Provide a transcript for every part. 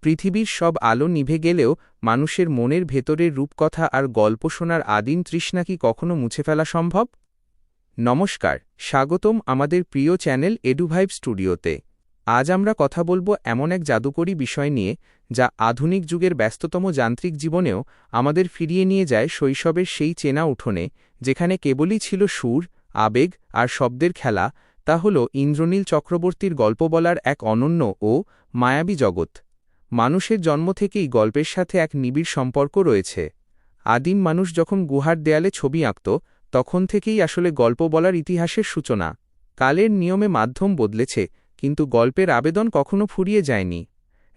পৃথিবীর সব আলো নিভে গেলেও মানুষের মনের ভেতরের রূপকথা আর গল্প শোনার আদিম তৃষ্ণা কি কখনো মুছে ফেলা সম্ভব? নমস্কার, স্বাগতম আমাদের প্রিয় চ্যানেল এডুভাইব স্টুডিওতে। আজ আমরা কথা বলবো এমন এক জাদুকরী বিষয় নিয়ে যা আধুনিক যুগের ব্যস্ততম যান্ত্রিক জীবনেও আমাদের ফিরিয়ে নিয়ে যায় শৈশবের সেই চেনা উঠোনে, যেখানে কেবলই ছিল সুর, আবেগ আর শব্দের খেলা। তা হল ইন্দ্রনীল চক্রবর্তীর গল্প বলার এক অনন্য ও মায়াবী জগৎ। মানুষের জন্ম থেকেই গল্পের সাথে এক নিবিড় সম্পর্ক রয়েছে। আদিম মানুষ যখন গুহার দেয়ালে ছবি আঁকত, তখন থেকেই আসলে গল্প বলার ইতিহাসের সূচনা। কালের নিয়মে মাধ্যম বদলেছে, কিন্তু গল্পের আবেদন কখনো ফুরিয়ে যায়নি।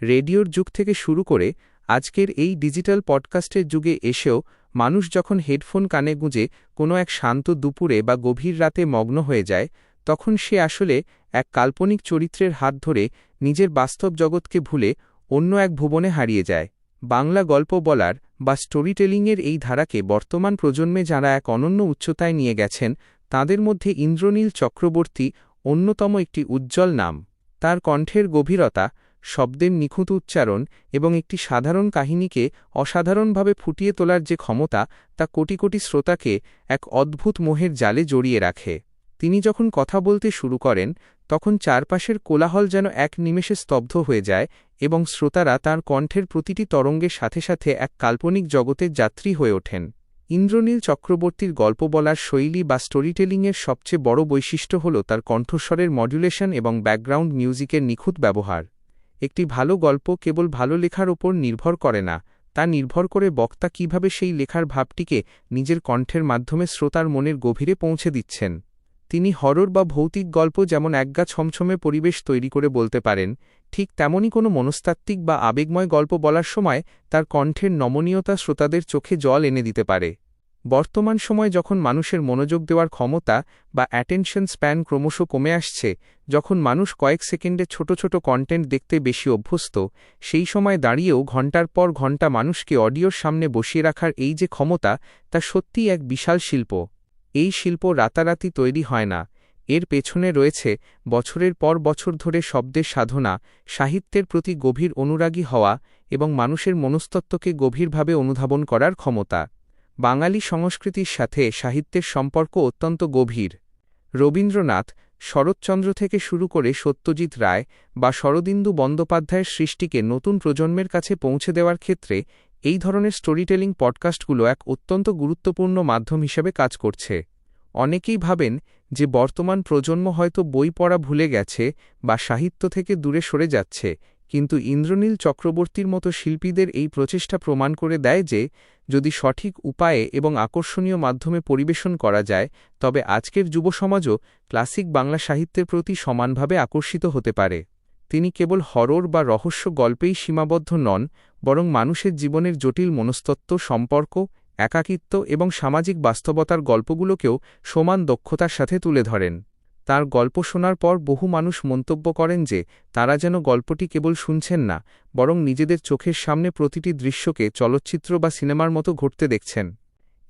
রেডিওর যুগ থেকে শুরু করে আজকের এই ডিজিটাল পডকাস্টের যুগে এসেও মানুষ যখন হেডফোন কানে গুঁজে কোনো এক শান্ত দুপুরে বা গভীর রাতে মগ্ন হয়ে যায়, তখন সে আসলে এক কাল্পনিক চরিত্রের হাত ধরে নিজের বাস্তব জগৎকে ভুলে অন্য এক ভুবনে হারিয়ে যায়। বাংলা গল্প বলার বা স্টোরি টেলিংয়ের এই ধারাকে বর্তমান প্রজন্মে যাঁরা এক অনন্য উচ্চতায় নিয়ে গেছেন, তাঁদের মধ্যে ইন্দ্রনীল চক্রবর্তী অন্যতম একটি উজ্জ্বল নাম। তার কণ্ঠের গভীরতা, শব্দের নিখুঁত উচ্চারণ এবং একটি সাধারণ কাহিনীকে অসাধারণভাবে ফুটিয়ে তোলার যে ক্ষমতা, তা কোটি কোটি শ্রোতাকে এক অদ্ভুত মোহের জালে জড়িয়ে রাখে। তিনি যখন কথা বলতে শুরু করেন, তখন চারপাশের কোলাহল যেন এক নিমেষে স্তব্ধ হয়ে যায় এবং শ্রোতারা তাঁর কণ্ঠের প্রতিটি তরঙ্গের সাথে সাথে এক কাল্পনিক জগতের যাত্রী হয়ে ওঠেন। ইন্দ্রনীল চক্রবর্তীর গল্প বলার শৈলী বা স্টোরিটেলিংয়ের সবচেয়ে বড় বৈশিষ্ট্য হল তার কণ্ঠস্বরের মডুলেশন এবং ব্যাকগ্রাউন্ড মিউজিকের নিখুঁত ব্যবহার। একটি ভালো গল্প কেবল ভালো লেখার ওপর নির্ভর করে না, তা নির্ভর করে বক্তা কিভাবে সেই লেখার ভাবটিকে নিজের কণ্ঠের মাধ্যমে শ্রোতার মনের গভীরে পৌঁছে দিচ্ছেন। তিনি হরর বা ভৌতিক গল্প যেমন একগা ছমছমে পরিবেশ তৈরি করে বলতে পারেন, ঠিক তেমনই কোনো মনস্তাত্ত্বিক বা আবেগময় গল্প বলার সময় তার কণ্ঠের নমনীয়তা শ্রোতাদের চোখে জল এনে দিতে পারে। বর্তমান সময় যখন মানুষের মনোযোগ দেওয়ার ক্ষমতা বা অ্যাটেনশন স্প্যান ক্রমশ কমে আসছে, যখন মানুষ কয়েক সেকেন্ডে ছোট ছোট কন্টেন্ট দেখতে বেশি অভ্যস্ত, সেই সময় দাঁড়িয়েও ঘণ্টার পর ঘণ্টা মানুষকে অডিওর সামনে বসিয়ে রাখার এই যে ক্ষমতা, তা সত্যিই এক বিশাল শিল্প। এই শিল্প রাতারাতি তৈরি হয় না, এর পেছনে রয়েছে বছরের পর বছর ধরে শব্দের সাধনা, সাহিত্যের প্রতি গভীর অনুরাগী হওয়া এবং মানুষের মনস্তত্ত্বকে গভীরভাবে অনুধাবন করার ক্ষমতা। বাঙালি সংস্কৃতির সাথে সাহিত্যের সম্পর্ক অত্যন্ত গভীর। রবীন্দ্রনাথ, শরৎচন্দ্র থেকে শুরু করে সত্যজিৎ রায় বা শরদিন্দু বন্দ্যোপাধ্যায়ের সৃষ্টিকে নতুন প্রজন্মের কাছে পৌঁছে দেওয়ার ক্ষেত্রে এই ধরনের স্টোরিটেলিং পডকাস্টগুলো এক অত্যন্ত গুরুত্বপূর্ণ মাধ্যম হিসেবে কাজ করছে। অনেকেই ভাবেন যে বর্তমান প্রজন্ম হয়তো বই পড়া ভুলে গেছে বা সাহিত্য থেকে দূরে সরে যাচ্ছে, কিন্তু ইন্দ্রনীল চক্রবর্তীর মতো শিল্পীদের এই প্রচেষ্টা প্রমাণ করে দেয় যে যদি সঠিক উপায়ে এবং আকর্ষণীয় মাধ্যমে পরিবেশন করা যায়, তবে আজকের যুব সমাজও ক্লাসিক বাংলা সাহিত্যের প্রতি সমানভাবে আকর্ষিত হতে পারে। তিনি কেবল হরর বা রহস্য গল্পেই সীমাবদ্ধ নন, বরং মানুষের জীবনের জটিল মনস্তত্ত্ব, সম্পর্ক, একাকিত্ব এবং সামাজিক বাস্তবতার গল্পগুলোকেও সমান দক্ষতার সাথে তুলে ধরেন। তার গল্প শোনার পর বহু মানুষ মন্তব্য করেন যে তারা যেন গল্পটি কেবল শুনছেন না, বরং নিজেদের চোখের সামনে প্রতিটি দৃশ্যকে চলচ্চিত্র বা সিনেমার মতো ঘটতে দেখছেন।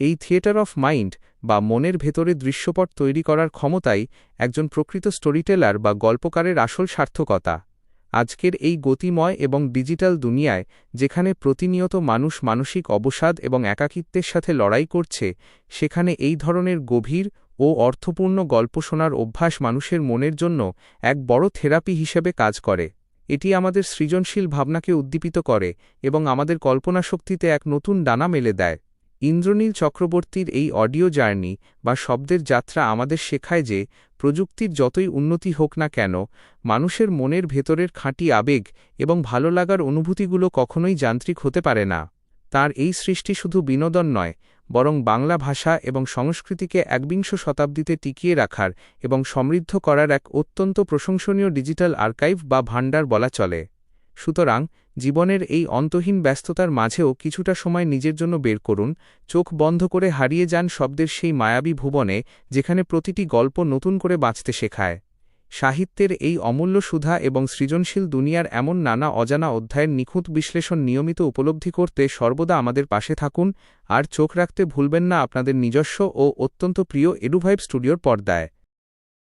এই থিয়েটার অফ মাইন্ড বা মনের ভেতরে দৃশ্যপট তৈরি করার ক্ষমতাই একজন প্রকৃত স্টোরিটেলার বা গল্পকারের আসল সার্থকতা। আজকের এই গতিময় এবং ডিজিটাল দুনিয়ায়, যেখানে প্রতিনিয়ত মানুষ মানসিক অবসাদ এবং একাকিত্বের সাথে লড়াই করছে, সেখানে এই ধরনের গভীর ও অর্থপূর্ণ গল্প শোনার অভ্যাস মানুষের মনের জন্য এক বড় থেরাপি হিসেবে কাজ করে। এটি আমাদের সৃজনশীল ভাবনাকে উদ্দীপিত করে এবং আমাদের কল্পনাশক্তিতে এক নতুন ডানা মেলে দেয়। ইন্দ্রনীল চক্রবর্তীর এই অডিও জার্নি বা শব্দের যাত্রা আমাদের শেখায় যে প্রযুক্তির যতই উন্নতি হোক না কেন, মানুষের মনের ভেতরের খাঁটি আবেগ এবং ভালো লাগার অনুভূতিগুলো কখনোই যান্ত্রিক হতে পারে না। তার এই সৃষ্টি শুধু বিনোদন নয়, বরং বাংলা ভাষা এবং সংস্কৃতিকে একবিংশ শতাব্দীতে টিকিয়ে রাখার এবং সমৃদ্ধ করার এক অত্যন্ত প্রশংসনীয় ডিজিটাল আর্কাইভ বা ভাণ্ডার বলা চলে। সুতরাং জীবনের এই অন্তহীন ব্যস্ততার মাঝেও কিছুটা সময় নিজের জন্য বের করুন, চোখ বন্ধ করে হারিয়ে যান শব্দের সেই মায়াবী ভুবনে, যেখানে প্রতিটি গল্প নতুন করে বাঁচতে শেখায়। সাহিত্যের এই অমূল্য সুধা এবং সৃজনশীল দুনিয়ার এমন নানা অজানা অধ্যায়ের নিখুঁত বিশ্লেষণ নিয়মিত উপলব্ধি করতে সর্বদা আমাদের পাশে থাকুন, আর চোখ রাখতে ভুলবেন না আপনাদের নিজস্ব ও অত্যন্ত প্রিয় এডুভাইব স্টুডিওর পর্দায়।